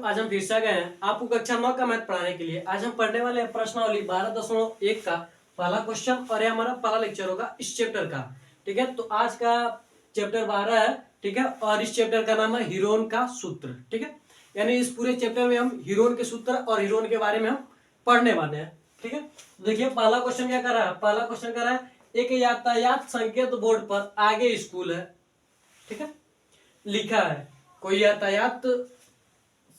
आज हम फिर से आ गए हैं आपको कक्षा 9 का मैथ पढ़ाने के लिए। आज हम पढ़ने वाले हैं प्रश्नावली 12.1 का पहला क्वेश्चन और ये हमारा पहला लेक्चर होगा इस चैप्टर का। ठीक है, तो आज का चैप्टर 12 है। ठीक है, और इस चैप्टर का नाम है हीरोन का सूत्र। ठीक है, यानी इस पूरे चैप्टर में हम हीरोन के सूत्र और हीरोन के बारे में हम पढ़ने वाले हैं। ठीक है, तो देखिए पहला क्वेश्चन क्या कर रहा है। पहला क्वेश्चन कर रहा है एक यातायात संकेत बोर्ड पर आगे स्कूल है। ठीक है, लिखा है कोई यातायात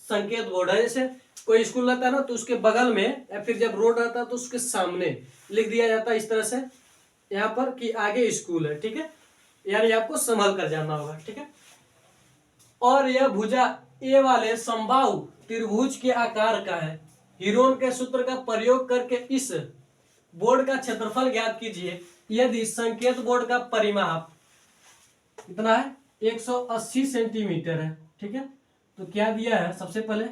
संकेत बोर्ड है, जैसे कोई स्कूल रहता है ना तो उसके बगल में या फिर जब रोड रहता है तो उसके सामने लिख दिया जाता है इस तरह से यहाँ पर कि आगे स्कूल है। ठीक है, यानी आपको संभल कर जाना होगा। ठीक है, और यह भुजा ए वाले समबाहु त्रिभुज के आकार का है। हीरोन के सूत्र का प्रयोग करके इस बोर्ड का क्षेत्रफल ज्ञात कीजिए यदि संकेत बोर्ड का परिमाप कितना है 180 सेंटीमीटर है। ठीक है, तो क्या दिया है सबसे पहले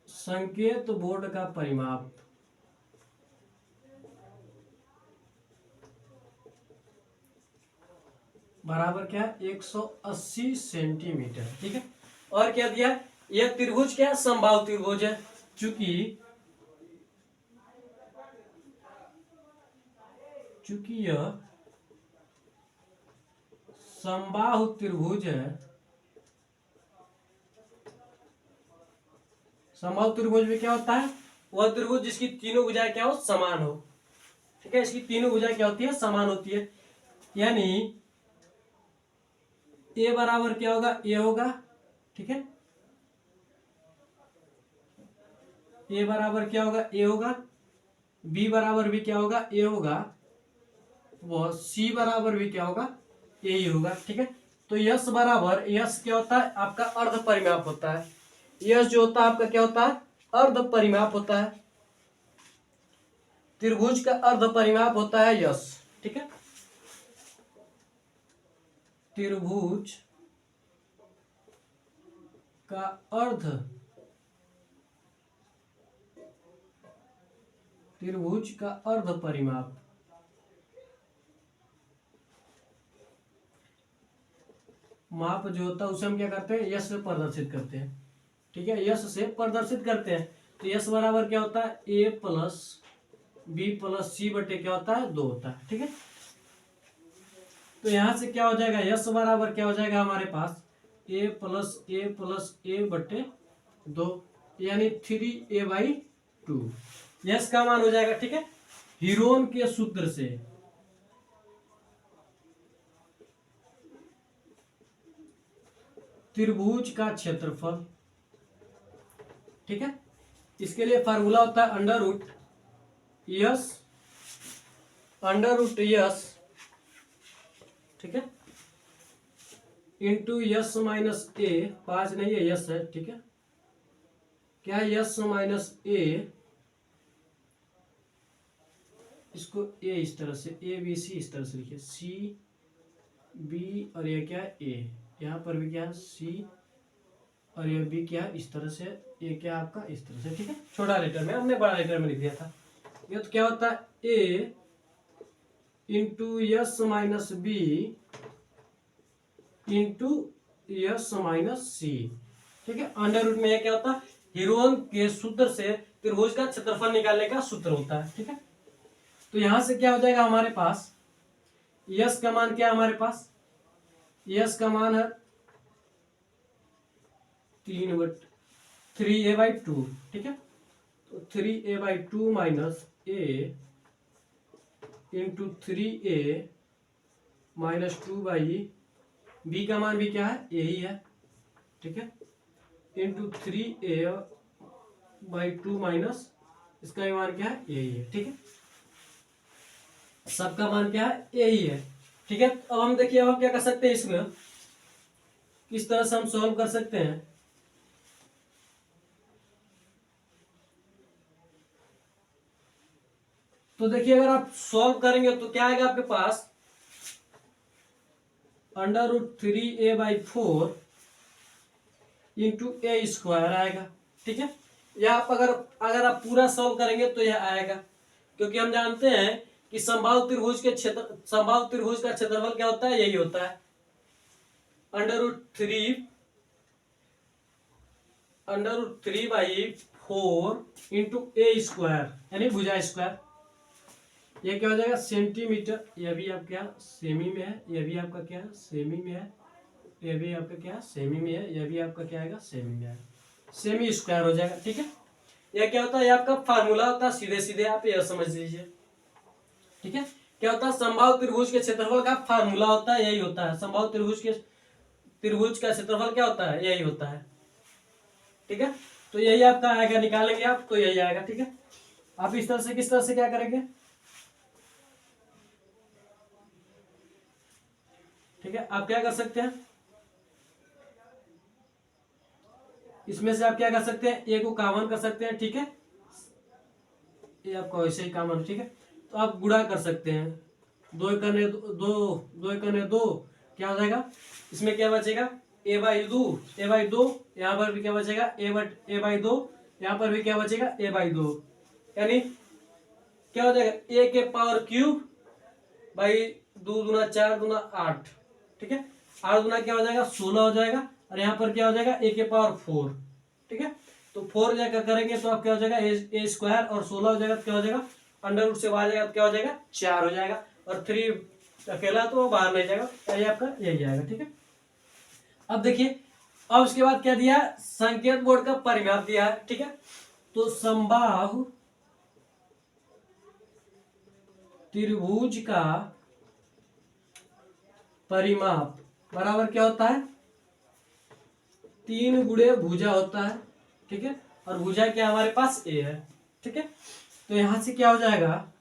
संकेत बोर्ड का परिमाप बराबर क्या है 180 सेंटीमीटर। ठीक है, और क्या दिया है यह त्रिभुज क्या है समबाहु त्रिभुज है। चूंकि यह समबाहु त्रिभुज है, समबाहु त्रिभुज में क्या होता है वह त्रिभुज जिसकी तीनों भुजाएं क्या हो समान हो। ठीक है, इसकी तीनों भुजाएं क्या होती है समान होती है, यानी ए बराबर क्या होगा ए होगा। ठीक है, ए बराबर क्या होगा ए होगा, बी बराबर भी क्या होगा ए होगा, वो सी बराबर भी क्या होगा ए ही होगा। ठीक है, तो यस बराबर यस क्या होता है आपका अर्ध परिमाप होता है। यस जो होता है आपका क्या होता है अर्ध परिमाप होता है। त्रिभुज का अर्ध परिमाप होता है यस। ठीक है, त्रिभुज का अर्ध त्रिभुज का अर्ध परिमाप माप जो होता है उसे हम क्या करते हैं यश से प्रदर्शित करते हैं। ठीक है, यश से प्रदर्शित करते हैं, तो यश बराबर क्या होता है ए प्लस बी प्लस सी बटे क्या होता है 2 होता है। ठीक है, तो यहां से क्या हो जाएगा यश बराबर क्या हो जाएगा हमारे पास ए प्लस ए बटे 2 यानी 3a/2 यश का मान हो जाएगा। ठीक है, हीरोन के सूत्र से त्रिभुज का क्षेत्रफल। ठीक है, इसके लिए फार्मूला होता है अंडर रूट यस। ठीक है, इंटू यस माइनस ए 5 नहीं है यस है। ठीक है, क्या है यस माइनस ए, इसको ए इस तरह से ए बी सी इस तरह से लिखिए सी बी और ये क्या है ए, यहाँ पर भी क्या है सी और ये बी क्या है इस तरह से, ये क्या आपका इस तरह से। ठीक है, छोटा लेटर में हमने बड़ा लेटर में लिख दिया था। ये तो क्या होता है A into s minus B into s minus C. ठीक है, अंडर रूट में ये क्या होता है हीरोन के सूत्र से त्रिभुज का क्षेत्रफल निकालने का सूत्र होता है। ठीक है, तो यहां से क्या हो जाएगा हमारे पास यस का मान क्या है हमारे पास यस का मान है 3a/2। ठीक है, तो 3a/2 minus A into 3a minus 2 B का मान भी क्या है यही है। ठीक है, इंटू 3a/2 माइनस इसका भी मान क्या है यही है। ठीक है, सबका मान क्या है यही है। ठीक है, अब हम देखिए अब हम क्या कर सकते हैं, इसमें किस तरह से हम सॉल्व कर सकते हैं। तो देखिए अगर आप सॉल्व करेंगे तो क्या आएगा आपके पास अंडर रूट 3a/4 इंटू ए स्क्वायर आएगा। ठीक है, या आप अगर आप पूरा सॉल्व करेंगे तो यह आएगा, क्योंकि हम जानते हैं कि समबाहु त्रिभुज का क्षेत्रफल क्या होता है यही होता है अंडर रूट 3 √3/4 इंटू ए स्क्वायर यानी भुजा स्क्वायर। ये क्या हो जाएगा सेंटीमीटर, ये भी आपका क्या सेमी में है, ये भी आपका क्या है सेमी में है, ये भी आपका क्या सेमी में है, ये भी आपका क्या आएगा सेमी में है, सेमी स्क्वायर हो जाएगा। ठीक है, यह क्या होता है, ये आपका फार्मूला होता है, सीधे सीधे आप यह समझ लीजिए। ठीक है, क्या होता है समबाहु त्रिभुज के क्षेत्रफल का फार्मूला होता है, यही होता है समबाहु त्रिभुज का क्षेत्रफल क्या होता है, यही होता है। ठीक है, तो यही आपका आएगा, निकालेंगे आप तो यही आएगा। ठीक है, आप इस तरह से किस तरह से क्या करेंगे, ठीक है, आप क्या कर सकते हैं, इसमें से आप क्या कर सकते हैं, ए को कॉमन कर सकते हैं। ठीक है, ये आपको ऐसे ही कॉमन। ठीक है, तो आप गुणा कर सकते हैं, 2 क्या हो जाएगा, इसमें क्या बचेगा a/2 यहाँ पर भी क्या बचेगा a/2, यहाँ पर भी क्या बचेगा a/2, यानी क्या हो जाएगा a के पावर क्यूब बाई 2 दूना 4 दूना 8। ठीक है, 8 दूना क्या हो जाएगा 16 हो जाएगा, और यहाँ पर क्या हो जाएगा a के पावर 4। ठीक है, तो 4 जाकर करेंगे तो आप क्या हो जाएगा ए स्क्वायर, और 16 हो जाएगा तो क्या हो जाएगा अंडर रूट से बाहर जाएगा तो क्या हो जाएगा 4 हो जाएगा, और 3 अकेला तो बाहर नहीं जाएगा, ये आपका यही आएगा। ठीक है, अब देखिए, अब उसके बाद क्या दिया, संकेत बोर्ड का परिमाप दिया है। ठीक है, तो समबाहु त्रिभुज का परिमाप बराबर क्या होता है 3 गुणे भुजा होता है। ठीक है, और भुजा क्या हमारे पास ए है। ठीक है, तो यहां से क्या हो जाएगा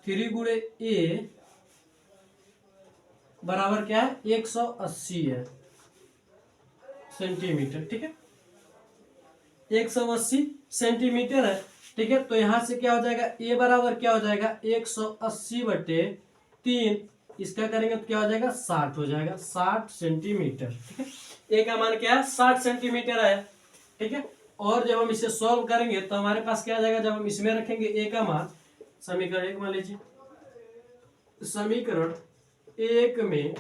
3 गुणे ए बराबर क्या है 180 है सेंटीमीटर। ठीक है, 180 सेंटीमीटर है। ठीक है, तो यहां से क्या हो जाएगा ए बराबर क्या हो जाएगा 180/3, इसका करेंगे तो क्या हो जाएगा 60 हो जाएगा, 60 सेंटीमीटर। ठीक है, ए का मान क्या है 60 सेंटीमीटर है। ठीक है, और जब हम इसे सॉल्व करेंगे तो हमारे पास क्या आ जाएगा, जब हम इसमें रखेंगे ए का मान, समीकरण 1 मान लीजिए, समीकरण 1 में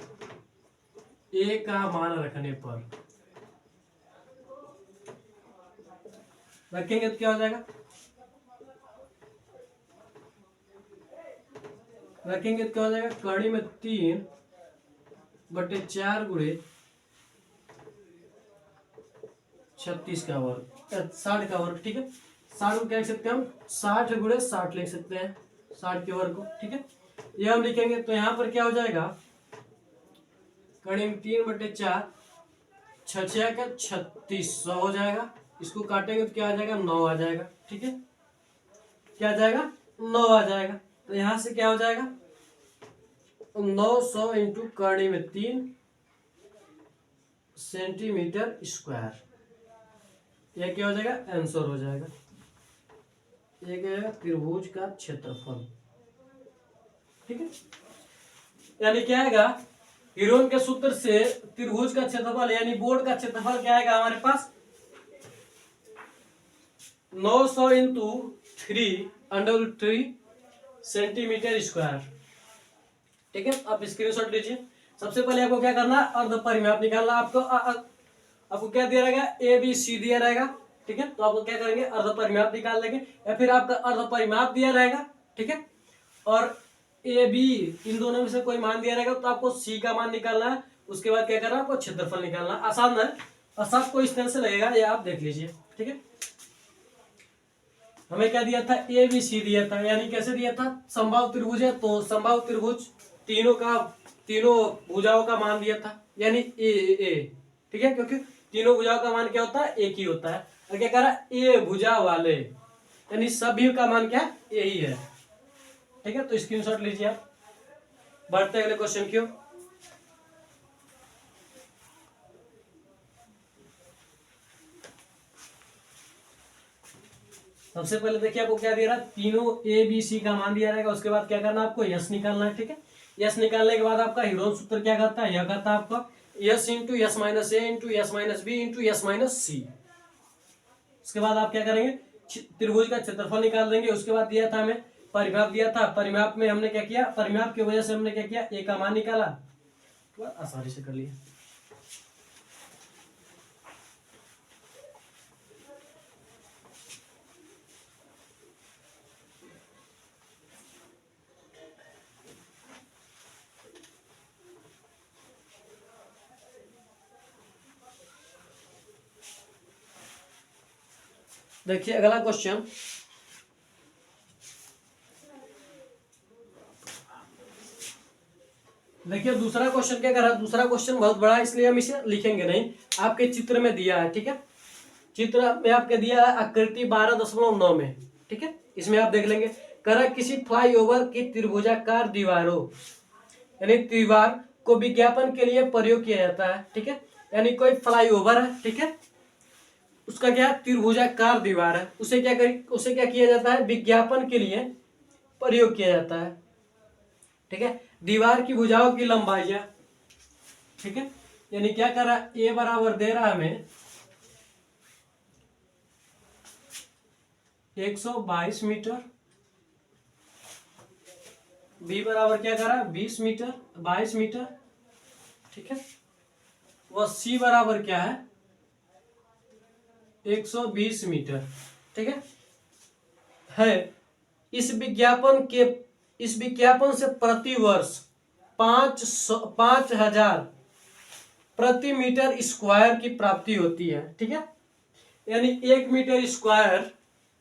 ए का मान रखने पर रखेंगे तो क्या हो जाएगा, रखेंगे तो क्या हो जाएगा कड़ी में 3/4 गुणे 36 का वर्ग 60 का वर्ग। ठीक है, 60 को क्या लिख सकते हैं हम 60 गुणे 60 लिख सकते हैं, 60 के वर्ग को। ठीक है, ये हम लिखेंगे तो यहाँ पर क्या हो जाएगा कड़ी में 3/4 6 का 3600 हो जाएगा, इसको काटेंगे तो क्या आ जाएगा 9 आ जाएगा। ठीक है, क्या आ जाएगा 9 आ जाएगा, तो यहां से क्या हो जाएगा 900 इंटू कड़ी में 3 सेंटीमीटर स्क्वायर, यह क्या हो जाएगा आंसर हो जाएगा, यह क्या है त्रिभुज का क्षेत्रफल। ठीक है, यानी क्या आएगा हीरोन के सूत्र से त्रिभुज का क्षेत्रफल यानी बोर्ड का क्षेत्रफल क्या आएगा हमारे पास 900 इंटू 3 सेंटीमीटर स्क्वायर। ठीक है, आप स्क्रीनशॉट लीजिए। सबसे पहले आपको क्या करना है अर्ध परिमाप निकालना, आपको क्या दिया रहेगा ए बी सी दिया रहेगा। ठीक है, तो आपको क्या करेंगे अर्ध परिमाप निकाल लेंगे, या फिर आपका अर्ध परिमाप दिया रहेगा। ठीक है, और ए बी इन दोनों में से कोई मान दिया रहेगा तो आपको सी का मान निकालना है, उसके बाद क्या करना है आपको क्षेत्रफल निकालना है। आसान है, और सबको इस तरह से लगेगा, ये आप देख लीजिए। ठीक है, हमें क्या दिया था ए बी सी दिया था, यानी कैसे दिया था समबाहु त्रिभुज है तो समबाहु त्रिभुज तीनों भुजाओं का मान दिया था, यानी ए। ठीक है, क्योंकि तीनों भुजाओं का मान क्या होता है एक ही होता है, और क्या कह रहा है ए भुजा वाले, यानी सभी का मान क्या ए ही है। ठीक है, तो स्क्रीनशॉट लीजिए आप। बढ़ते हैं अगले क्वेश्चन की ओर। सबसे पहले देखिए आपको क्या दे रहा है तीनों ए बी सी का मान दिया रहेगा, उसके बाद क्या करना है आपको यस निकालना है। ठीक है, यस निकालने के बाद आपका हीरोन सूत्र क्या करता है, यह करता है आपका s into s minus A into s minus B into s minus C. उसके बाद आप क्या करेंगे त्रिभुज का क्षेत्रफल निकाल देंगे। उसके बाद दिया था हमें परिमाप दिया था, परिमाप में हमने क्या किया परिमाप की वजह से हमने क्या किया ए का मान निकाला, तो आसानी से कर लिया। देखिए अगला क्वेश्चन, देखिए दूसरा क्वेश्चन क्या कर रहा है, दूसरा क्वेश्चन बहुत बड़ा है इसलिए हम इसे लिखेंगे नहीं, आपके चित्र में दिया है, ठीक है। चित्र में आपके दिया है आकृति 12.9 में, ठीक है। इसमें आप देख लेंगे, करा किसी फ्लाईओवर की त्रिभुजाकार दीवारों, यानी दीवार को विज्ञापन के लिए प्रयोग किया जाता है, ठीक है। यानी कोई फ्लाईओवर है, ठीक है, उसका क्या त्रिभुजाकार दीवार है, उसे क्या किया जाता है, विज्ञापन के लिए प्रयोग किया जाता है, ठीक है। दीवार की भुजाओं की लंबाई है, ठीक है, यानी क्या कर रहा है, ए बराबर दे रहा है हमें 122 मीटर, बी बराबर क्या कर रहा है 20 मीटर, 22 मीटर, ठीक है। वह सी बराबर क्या है 120 मीटर, ठीक है। इस विज्ञापन से प्रति वर्ष 5,000 प्रति मीटर स्क्वायर की प्राप्ति होती है, ठीक है। यानी 1 मीटर स्क्वायर,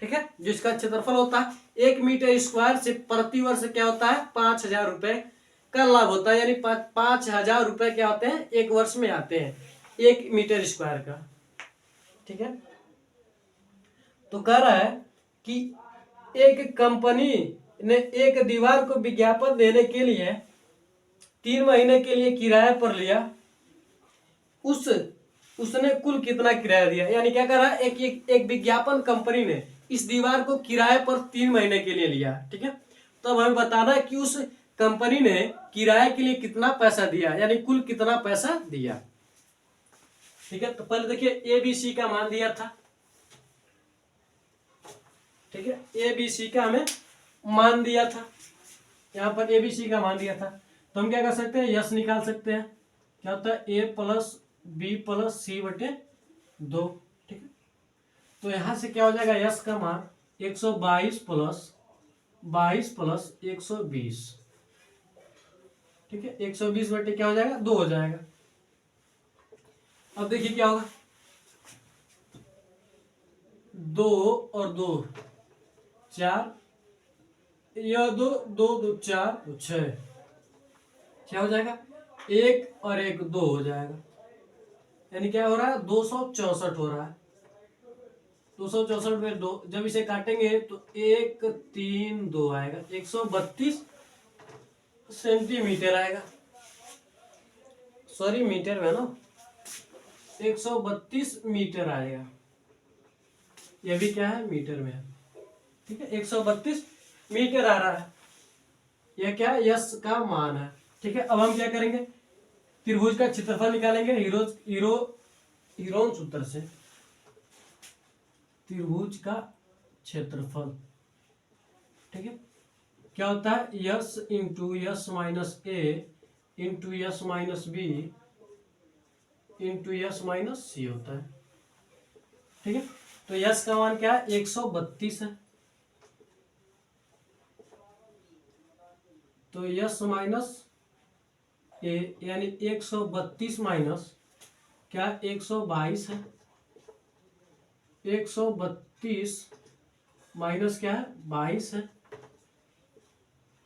ठीक है, जिसका क्षेत्रफल होता है 1 मीटर स्क्वायर से प्रति वर्ष क्या होता है 5,000 रुपए का लाभ होता है, यानी 5,000 रुपए क्या होते हैं एक वर्ष में आते हैं 1 मीटर स्क्वायर का, ठीक है। तो कह रहा है कि एक कंपनी ने एक दीवार को विज्ञापन देने के लिए 3 महीने के लिए किराए पर लिया, उसने कुल कितना किराया दिया, यानी क्या कर रहा है एक विज्ञापन कंपनी ने इस दीवार को किराए पर 3 महीने के लिए लिया, ठीक है। तो अब हमें बताना है कि उस कंपनी ने किराए के लिए कितना पैसा दिया, यानी कुल कितना पैसा दिया, ठीक है। तो पहले देखिए ए बी सी का मान दिया था, ठीक है, ए बी सी का हमें मान दिया था, यहाँ पर ए बी सी का मान दिया था। तो हम क्या कर सकते हैं, यस निकाल सकते हैं, क्या होता है ए प्लस बी प्लस सी बटे 2, ठीक है। तो यहां से क्या हो जाएगा, यस का मान 122 प्लस 120, ठीक है। 120 बटे क्या हो जाएगा 2 हो जाएगा। अब देखिए क्या होगा, 2 और 2 4, यह 2 2 2 4 तो 6, क्या हो जाएगा 1 और 1 2 हो जाएगा, यानी क्या हो रहा है 264 हो रहा है। 264 में 2 जब इसे काटेंगे तो 1 3 2 आएगा, 132 सेंटीमीटर आएगा, सॉरी मीटर में ना, 132 मीटर आएगा, यह भी क्या है मीटर में है, ठीक है। 132 मीटर आ रहा है, यह क्या है यस का मान है, ठीक है। अब हम क्या करेंगे, त्रिभुज का क्षेत्रफल निकालेंगे हीरोन सूत्र से, त्रिभुज का क्षेत्रफल, ठीक है, क्या होता है s into s minus A into s minus B into s minus C होता है, ठीक है। तो यस का मान क्या है 132 है, तो यस माइनस ए यानी 132 माइनस क्या 122 है, 132 माइनस क्या है 22 है,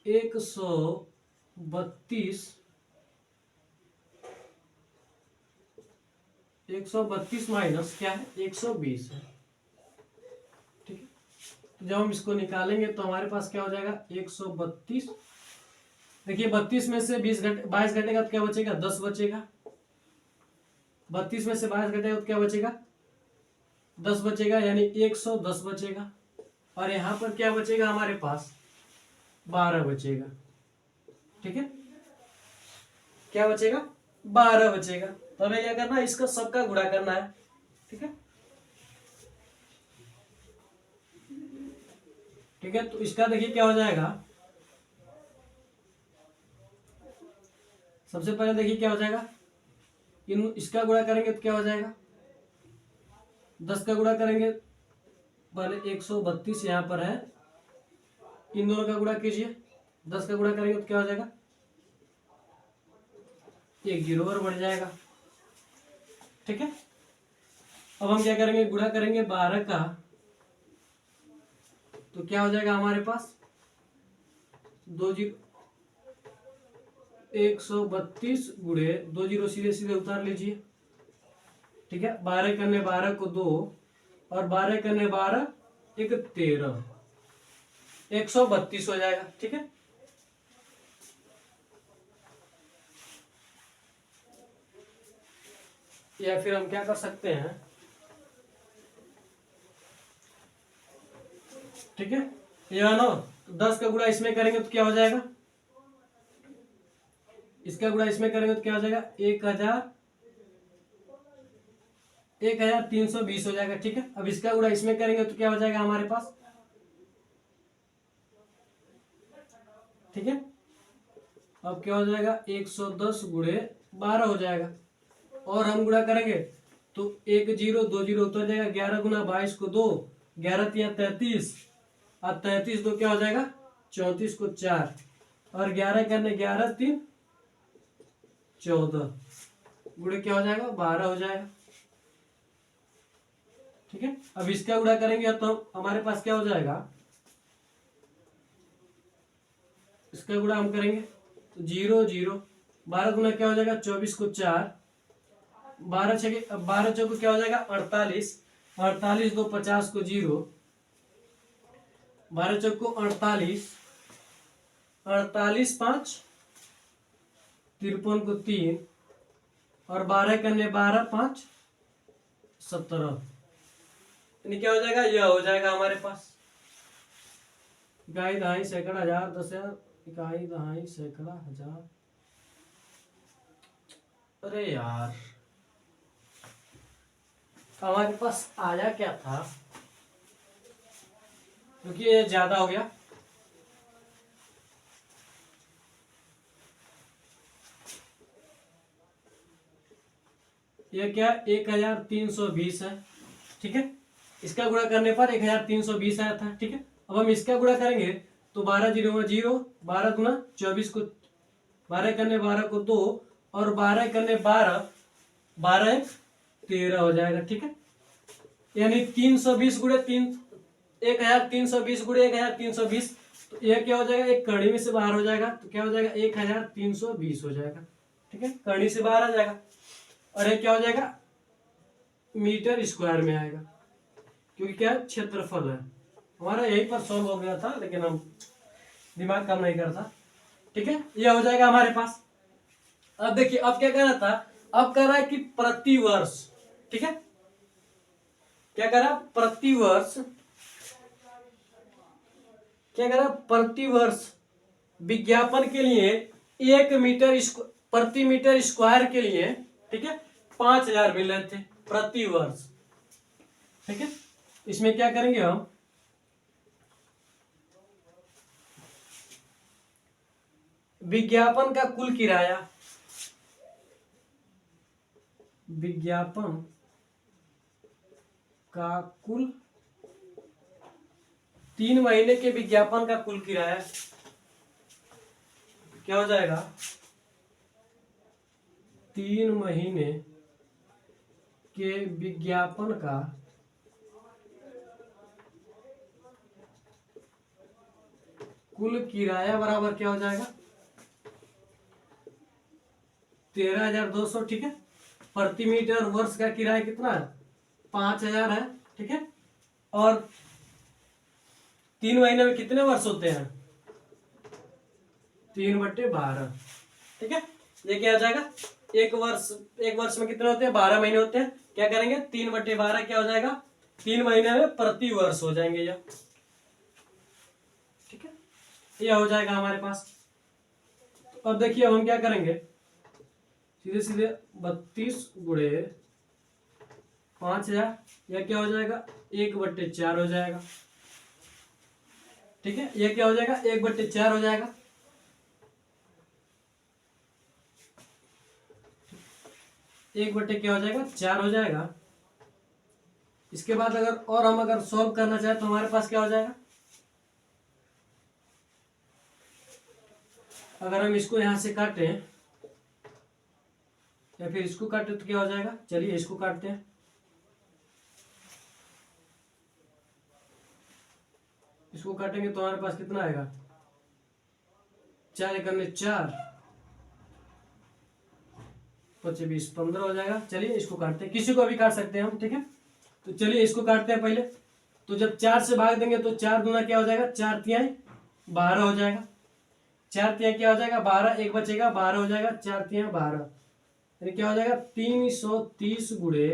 132 माइनस क्या है 120 है, ठीक है। तो जब हम इसको निकालेंगे तो हमारे पास क्या हो जाएगा 132, देखिए 32 में से 22 घटेगा तो क्या बचेगा 10 बचेगा, 32 में से 22 घटेगा तो क्या बचेगा 10 बचेगा, यानी 110 बचेगा, और यहां पर क्या बचेगा हमारे पास 12 बचेगा, ठीक है। क्या बचेगा 12 बचेगा। तो हमें क्या करना है, इसका सबका गुणा करना है, ठीक है, ठीक है। तो इसका देखिए क्या हो जाएगा, सबसे पहले देखिए क्या हो जाएगा, इसका गुणा करेंगे तो क्या हो जाएगा 10 का गुणा करेंगे, पहले 132 यहाँ पर है, इन दोनों का गुणा कीजिए, 10 का गुणा करेंगे तो क्या हो जाएगा 1 जीरो और बढ़ जाएगा, ठीक है। अब हम क्या करेंगे गुणा करेंगे 12 का तो क्या हो जाएगा हमारे पास 132 गुणे 20 सीधे सीधे उतार लीजिए। ठीक है, 12 करने 12 को 2 और 12 करने 12 एक 13, 132 हो जाएगा। ठीक है, या फिर हम क्या कर सकते हैं, ठीक है, ये ना 10 का गुणा इसमें करेंगे तो क्या हो जाएगा, इसका गुणा इसमें करेंगे तो क्या हो जाएगा 1320 हो जाएगा। ठीक है, अब इसका गुणा इसमें करेंगे तो क्या हो जाएगा हमारे पास, ठीक है, अब क्या हो जाएगा 110 गुणे 12 हो जाएगा। और हम गुणा करेंगे तो 1 0 2 0 उतर जाएगा, 11 गुना 22 को 2, 11 तिया 33 और 33 को क्या हो जाएगा 34 को 4 और 11 करने 11 3 14 गुणे क्या हो जाएगा 12 हो जाएगा। ठीक है, अब इसका गुणा करेंगे तो हमारे पास क्या हो जाएगा, इसका गुणा हम करेंगे तो 0 0, 12 गुना क्या हो जाएगा 24 को 4, 12 चौको क्या हो जाएगा 48, 48 दो 50 को 0, 12 चौको 48, 48 5 53 को 3 और 12 करने 12 5 17, यानी क्या हो जाएगा, यह हो जाएगा हमारे पास इकाई दहाई सैकड़ा हजार 10,000, इकाई दहाई सैकड़ा हजार। अरे यार हमारे पास आया क्या था, क्योंकि ये ज्यादा हो गया। ये क्या 1320 है। ठीक है, इसका गुणा करने पर 1320 आया था। ठीक है, अब हम इसका गुणा करेंगे तो 12 0 0, 12 गुना 24 को 12 करने 12 को 2 और 12 करने 12 12 13 हो जाएगा। ठीक है, यानी 320 गुणे 3 1320 गुणे 1320, तो यह क्या हो जाएगा, एक कड़ी में से बाहर हो जाएगा तो क्या हो जाएगा 1320 हो जाएगा। ठीक है, कड़ी से बाहर आ जाएगा और ये क्या हो जाएगा मीटर स्क्वायर में आएगा, क्योंकि क्या क्षेत्रफल है हमारा। यही पर सॉल्व हो गया था लेकिन हम दिमाग काम नहीं करता। ठीक है, यह हो जाएगा हमारे पास। अब देखिए अब क्या कह रहा था, अब कह रहा है कि प्रति वर्ष, ठीक है, क्या कह रहा है प्रति वर्ष, क्या कह रहा है प्रति वर्ष विज्ञापन के लिए 1 मीटर प्रति मीटर स्क्वायर के लिए, ठीक है, 5,000 मिल रहे थे प्रति वर्ष। ठीक है, इसमें क्या करेंगे हम, विज्ञापन का कुल किराया, विज्ञापन का कुल 3 महीने के विज्ञापन का कुल किराया क्या हो जाएगा, 3 महीने के विज्ञापन का कुल किराया बराबर क्या हो जाएगा 13,200। ठीक है, प्रति मीटर वर्ष का किराया कितना है 5,000 है। ठीक है, और 3 महीने में कितने वर्ष होते हैं 3/12। ठीक है, ये क्या हो जाएगा एक वर्ष में कितने होते हैं 12 महीने होते हैं। क्या करेंगे 3/12 क्या हो जाएगा 3 महीने में प्रति वर्ष हो जाएंगे यह। ठीक है, यह हो जाएगा हमारे पास। अब देखिए अब हम क्या करेंगे, सीधे सीधे 32 गुणे 5,000, यह क्या हो जाएगा 1/4 हो जाएगा। ठीक है, यह क्या हो जाएगा 1/4 हो जाएगा। 1/4 क्या हो जाएगा 4 हो जाएगा। इसके बाद अगर सॉल्व करना चाहे तो हमारे पास क्या हो जाएगा, अगर हम इसको यहां से काटें या फिर इसको काटे तो क्या हो जाएगा, चलिए इसको काटते हैं। इसको काटेंगे तो हमारे पास कितना आएगा, 4 एकम में 4, 25 20 15 हो जाएगा। चलिए इसको काटते हैं, किसी को भी काट सकते हैं हम, ठीक है। तो चलिए इसको काटते हैं पहले। तो जब 4 से भाग देंगे तो 4 दूना क्या हो जाएगा, 4 तिहाई 12 हो जाएगा। 4 तिहाई क्या हो जाएगा 12, एक बचेगा 12 हो जाएगा, 4 तिहाई 12, यानी क्या हो जाएगा 330 गुणे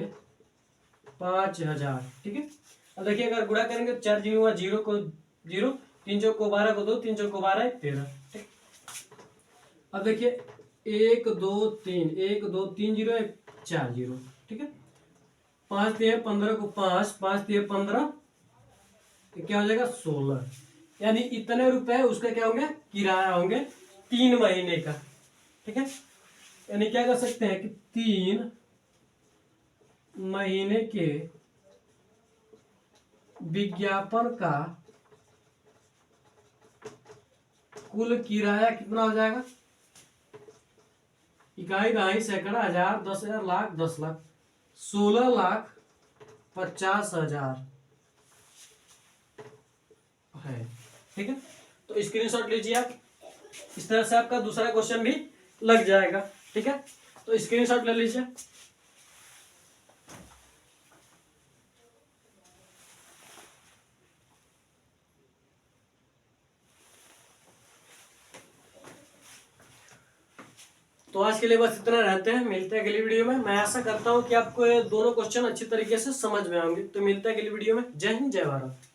5000, ठीक है। अब देखिए अगर गुणा करेंगे तो 4 जीरो हुआ, 0 को 0, 3 चौक को 12 को 2, 3 चौक को 12 13, ठीक। अब देखिए 1 2 3, 1 2 3 जीरो 1 4 जीरो, ठीक है। 5 तिहाई 15 को 5, 5 तिहाई 15, क्या हो जाएगा 16, यानी इतने रुपए उसका क्या होंगे, किराया होंगे 3 महीने का, ठीक है। यानी क्या कर सकते हैं कि 3 महीने के विज्ञापन का कुल किराया कितना हो जाएगा, इकाई दहाई सैकड़ा हजार 10,000 लाख 10 लाख 16,50,000 है, ठीक है। तो स्क्रीनशॉट लीजिए आप, इस तरह से आपका दूसरा क्वेश्चन भी लग जाएगा, ठीक है। तो स्क्रीनशॉट ले लीजिए। तो आज के लिए बस इतना रहते हैं, मिलते हैं अगली वीडियो में। मैं आशा करता हूं कि आपको ये दोनों क्वेश्चन अच्छी तरीके से समझ में आएंगे। तो मिलते हैं अगली वीडियो में। जय हिंद, जय भारत।